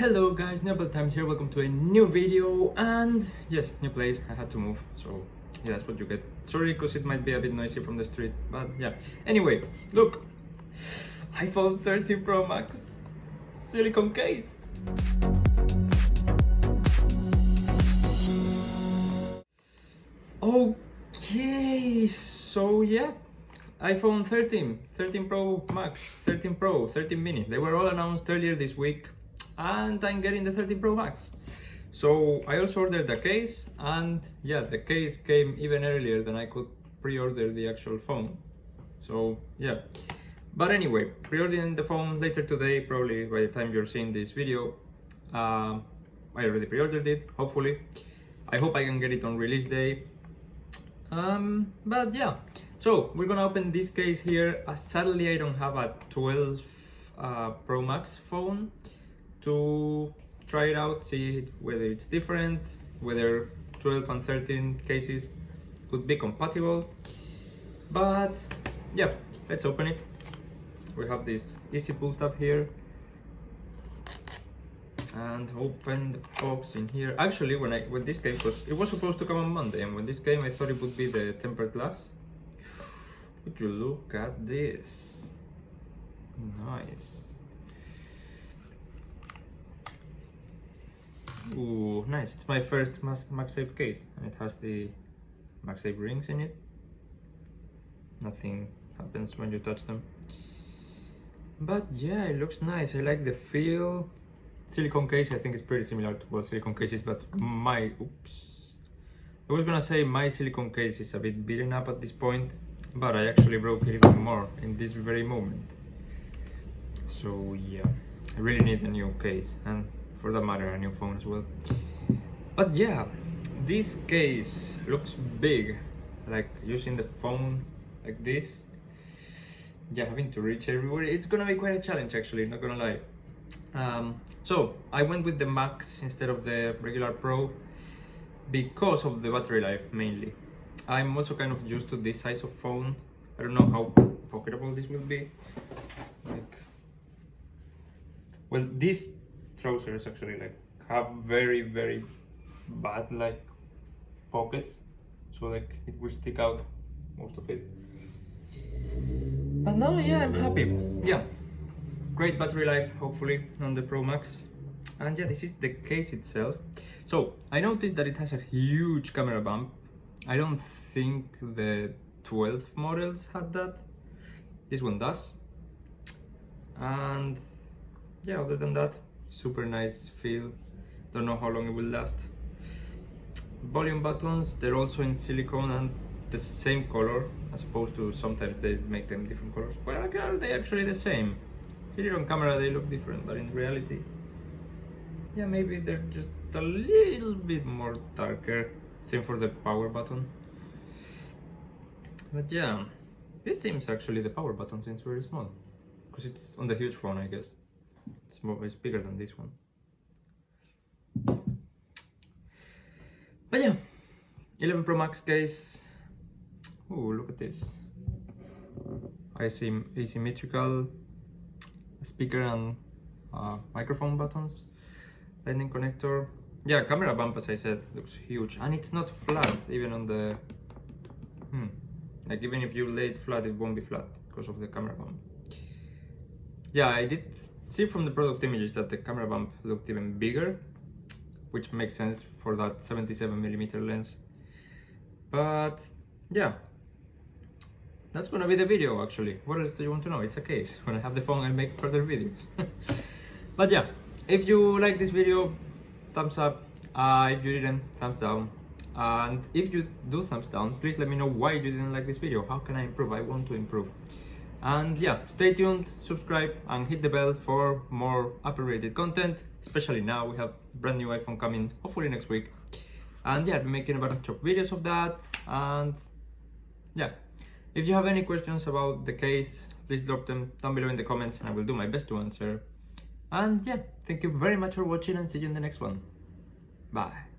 Hello guys, New Times here, welcome to a new video. And yes, new place, I had to move, so yeah, that's what you get. Sorry because it might be a bit noisy from the street, but yeah. Anyway, look, iPhone 13 Pro Max silicone case. Okay, so yeah, iPhone 13 Pro Max, 13 Pro, 13 mini, they were all announced earlier this week, and I'm getting the 13 Pro Max. So I also ordered the case, and yeah, the case came even earlier than I could pre-order the actual phone. So yeah, but anyway, pre-ordering the phone later today, probably by the time you're seeing this video. I already pre-ordered it, hopefully. I hope I can get it on release day. But yeah, so we're gonna open this case here. Sadly, I don't have a 12 Pro Max phone to try it out, see whether it's different, whether 12 and 13 cases could be compatible. But yeah, let's open it. We have this easy pull tab here, and open the box in here. Actually, when this came, because it was supposed to come on Monday, and when this came, I thought it would be the tempered glass. Would you look at this? Nice. Ooh, nice. It's my first MagSafe case, and it has the MagSafe rings in it. Nothing happens when you touch them. But yeah, it looks nice. I like the feel. Silicone case, I think is pretty similar to what silicone cases, but I was gonna say my silicone case is a bit beaten up at this point, but I actually broke it even more in this very moment. So yeah, I really need a new case, and for that matter, a new phone as well. But yeah, this case looks big, like using the phone like this. Yeah, having to reach everywhere, it's gonna be quite a challenge actually, not gonna lie. So I went with the Max instead of the regular Pro because of the battery life mainly. I'm also kind of used to this size of phone. I don't know how pocketable this will be. Like, well, these trousers actually like have very bad like pockets, so like it will stick out most of it. But no, yeah, I'm happy. Yeah, great battery life hopefully on the Pro Max. And yeah, this is the case itself. So I noticed that it has a huge camera bump. I don't think the 12 models had that. This one does. And yeah, other than that, super nice feel. Don't know how long it will last. Volume buttons, they're also in silicone and the same color, as opposed to sometimes they make them different colors. Well, are they actually the same? Silicone camera, they look different, but in reality, yeah, maybe they're just a little bit more darker. Same for the power button. But yeah, this seems actually the power button seems very small, because it's on the huge phone, I guess. It's bigger than this one. But yeah, 11 Pro Max case. Oh, look at this. Asymmetrical speaker and microphone buttons. Lightning connector. Yeah, camera bump, as I said, looks huge, and it's not flat even on the like even if you lay it flat, it won't be flat because of the camera bump. Yeah, I did see from the product images that the camera bump looked even bigger, which makes sense for that 77mm lens. But yeah, that's gonna be the video actually. What else do you want to know? It's a case. When I have the phone, I'll make further videos. But yeah, if you like this video, thumbs up. If you didn't, thumbs down. And if you do thumbs down, please let me know why you didn't like this video. How can I improve? I want to improve. And yeah, stay tuned, subscribe, and hit the bell for more Apple-related content. Especially now, we have brand new iPhone coming, hopefully next week. And yeah, I'll be making a bunch of videos of that. And yeah, if you have any questions about the case, please drop them down below in the comments, and I will do my best to answer. And yeah, thank you very much for watching, and see you in the next one. Bye.